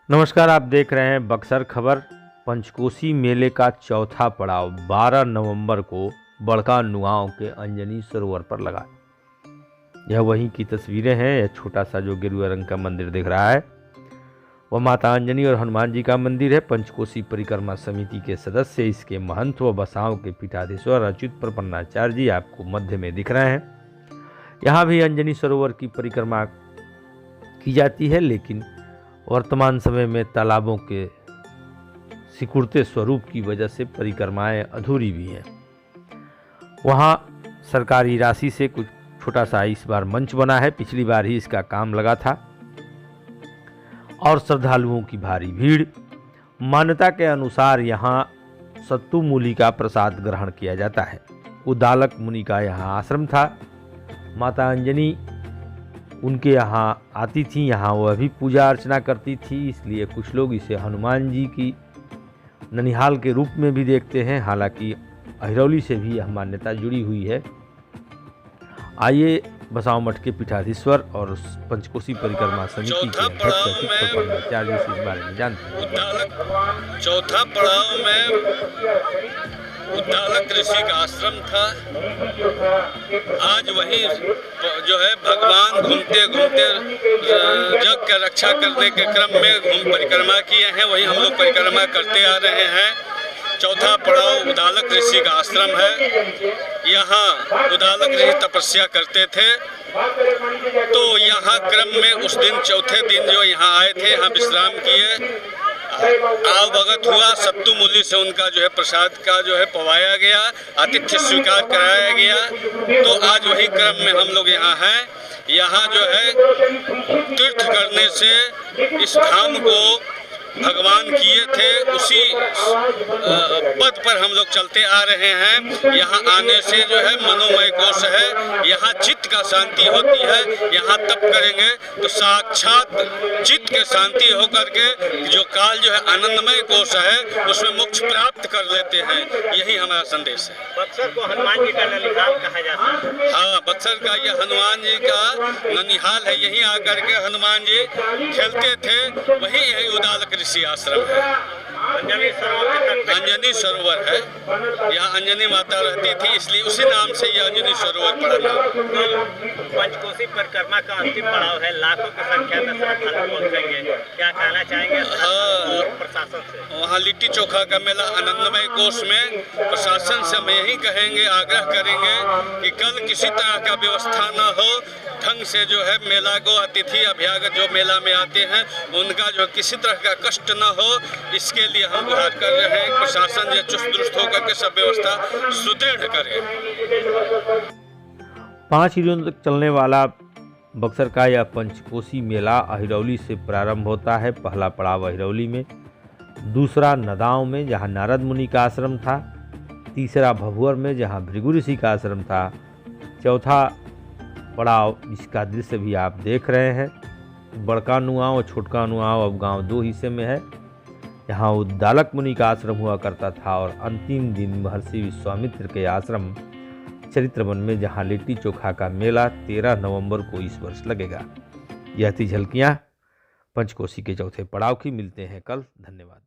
नमस्कार, आप देख रहे हैं बक्सर खबर। पंचकोसी मेले का चौथा पड़ाव 12 नवंबर को बड़का नुआंव के अंजनी सरोवर पर लगा। यह वहीं की तस्वीरें हैं। यह छोटा सा जो गेरुआ रंग का मंदिर दिख रहा है वह माता अंजनी और हनुमान जी का मंदिर है। पंचकोसी परिक्रमा समिति के सदस्य, इसके महंत व बसाव के पीठाधीश्वर अच्युत प्रपन्नाचार्य जी आपको मध्य में दिख रहे हैं। यहाँ भी अंजनी सरोवर की परिक्रमा की जाती है, लेकिन वर्तमान समय में तालाबों के सिकुड़ते स्वरूप की वजह से परिक्रमाएं अधूरी भी हैं। वहाँ सरकारी राशि से कुछ छोटा सा इस बार मंच बना है। पिछली बार ही इसका काम लगा था और श्रद्धालुओं की भारी भीड़। मान्यता के अनुसार यहाँ सत्तू मूली का प्रसाद ग्रहण किया जाता है। उद्दालक मुनि का यहाँ आश्रम था। माता अंजनी उनके यहाँ आती थी, यहाँ वह भी पूजा अर्चना करती थी, इसलिए कुछ लोग इसे हनुमान जी की ननिहाल के रूप में भी देखते हैं। हालांकि अहिरौली से भी यह मान्यता जुड़ी हुई है। आइए बसाव मठ के पीठाधीश्वर और पंचकोसी परिक्रमा समिति के अध्यक्ष अच्युत प्रपन्नाचार्य से इस बारे में जानते हैं। चौथा पड़ाव में उद्दालक ऋषि का आश्रम था। आज वही जो है भगवान घूमते घूमते जग का रक्षा करने के क्रम में घूम परिक्रमा किए हैं। वही हम लोग परिक्रमा करते आ रहे हैं। चौथा पड़ाव उद्दालक ऋषि का आश्रम है। यहाँ उद्दालक ऋषि तपस्या करते थे, तो यहाँ क्रम में उस दिन चौथे दिन जो यहाँ आए थे, यहाँ विश्राम किए, आवभगत हुआ। सत्तू मूली से उनका जो है प्रसाद का जो है पवाया गया, आतिथ्य स्वीकार कराया गया। तो आज वही क्रम में हम लोग यहाँ हैं। यहाँ जो है तीर्थ करने से इस धाम को भगवान किए थे, उसी पद पर हम लोग चलते आ रहे हैं। यहाँ आने से जो है मनोमय कोश है, यहाँ चित्त का शांति होती है। यहाँ तप करेंगे तो साक्षात चित्त के शांति होकर के जो काल जो है आनंदमय कोश है उसमें मोक्ष प्राप्त कर लेते हैं। यही हमारा संदेश है। बक्सर को हनुमान जी का ननिहाल कहा जाता है। हाँ, बक्सर का ये हनुमान जी का ननिहाल है। यहीं आकर के हनुमान जी खेलते थे। वही यही उद्दालक ऋषि आश्रम है। अंजनी सरोवर है। यहाँ अंजनी माता रहती थी, इसलिए उसी नाम से ये अंजनी सरोवर पड़ा। पंचकोसी परिक्रमा का अंतिम पड़ाव है। लाखों की संख्या में श्रद्धालु पहुंचेंगे। क्या कहना चाहेंगे प्रशासन से? वहाँ लिट्टी चोखा का मेला आनंदमय कोष में प्रशासन से हम यही कहेंगे, आग्रह करेंगे कि कल किसी तरह का व्यवस्था न हो। ढंग से जो है मेला को अतिथि अभ्यागत जो मेला में आते हैं उनका जो किसी तरह का कष्ट न हो, इसके लिए हम गुहार कर रहे हैं। प्रशासन जो चुस्त दुरुस्त होकर के सब व्यवस्था सुदृढ़ करे। 5 दिनों तक चलने वाला बक्सर का यह पंचकोसी मेला अहिरौली से प्रारंभ होता है। पहला पड़ाव अहिरौली में, दूसरा नदांव में जहां नारद मुनि का आश्रम था, तीसरा भभुअर में जहां भृगु ऋषि का आश्रम था, चौथा पड़ाव जिसका दृश्य भी आप देख रहे हैं बड़का नुआंव और छोटका नुआंव अब गांव 2 हिस्से में है। यहाँ उद्दालक मुनि का आश्रम हुआ करता था और अंतिम दिन महर्षि विश्वामित्र के आश्रम चरित्रवन में जहाँ लिट्टी चोखा का मेला 13 नवंबर को इस वर्ष लगेगा। यह थी झलकियाँ पंचकोसी के चौथे पड़ाव की। मिलते हैं कल। धन्यवाद।